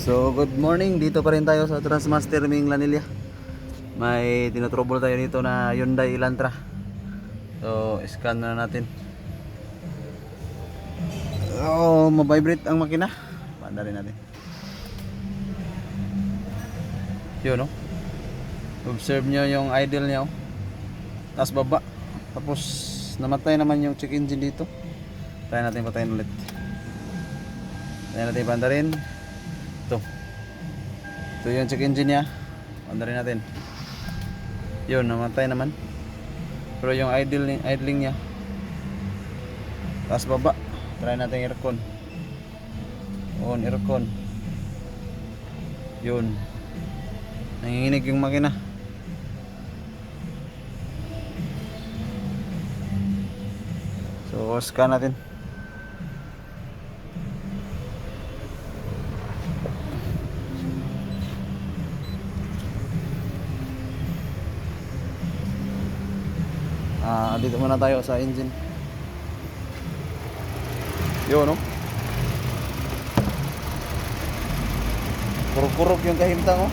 So good morning, dito pa rin tayo sa Transmaster Ming Lanilla. May tinotrouble tayo dito na Hyundai Elantra. So scan na natin. Oh, mabibrate ang makina. Panda rin natin. Yun, no? Observe nyo yung idle niya, oh. Taas baba. Tapos namatay naman yung check engine dito. Try natin patayin ulit. Try natin panda rin. Ito yung check engine niya. Panda rin natin. Yun, namatay naman. Pero yung idling niya, taas baba. Try natin aircon. On aircon. Yun. Nanginginig yung makina. So scan natin. Dito muna tayo sa engine. Yun, no? Kurog-kurog yung kahimtang, oh.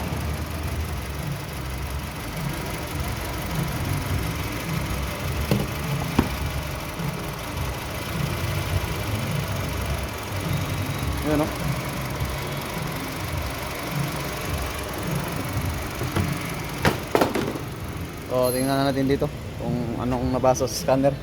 Yun, no? So tingnan natin dito kung anong nabasa sa scanner.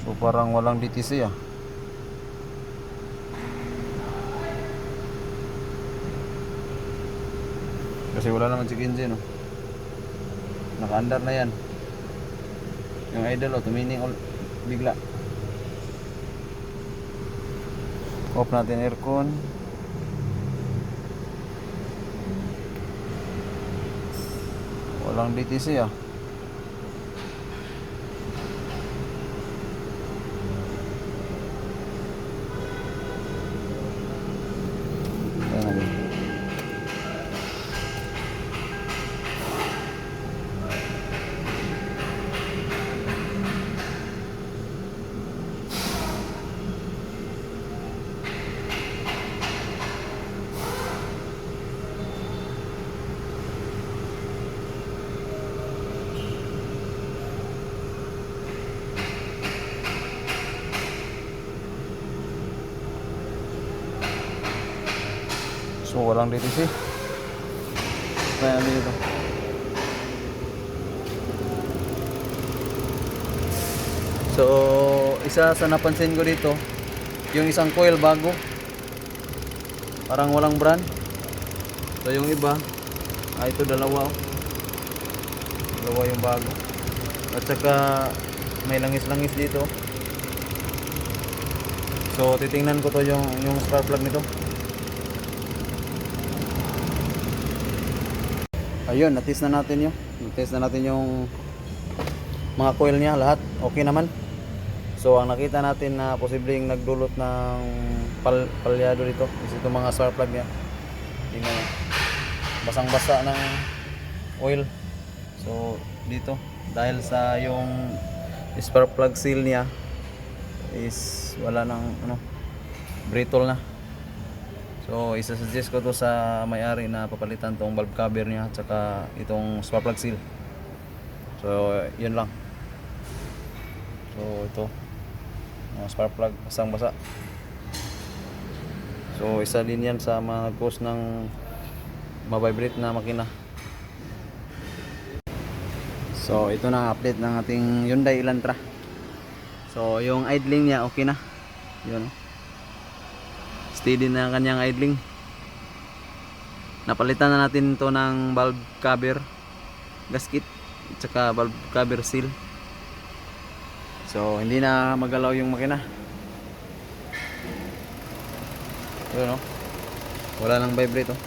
So parang walang DTC, ah. Kasi wala naman check engine, oh. Naka-under na yan. Yung idle, oh, tumining bigla. Off natin aircon. Walang DTC, ah. So walang DTC. Kaya dito. So isa sa napansin ko dito, yung isang coil bago, parang walang brand. So yung iba, ito dalawa, oh. Dalawa yung bago. At saka may langis-langis dito. So titingnan ko to yung spark plug nito. Ayun, na-test na natin yun. Na-test na natin yung mga coil niya, lahat okay naman. So ang nakita natin na posibleng nagdulot ng palyado dito is itong mga spark plug niya. Tingnan nyo, basang-basa ng oil. So dito, dahil sa yung spark plug seal niya is wala nang brittle na. So isa-suggest ko to sa may-ari na papalitan tong valve cover niya at saka itong spark plug seal. So yun lang. So ito, spark plug basang-basa. So isa din yan sa mga cause ng mabibrate na makina. So ito na update ng ating Hyundai Elantra. So yung idling niya okay na. Yun. Steady na ang kanyang idling. napalitan na natin to ng valve cover gasket at saka valve cover seal. So hindi na magalaw yung makina. Yun, no? Wala nang vibrate, oh.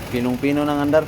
Pinong-pino ng andar.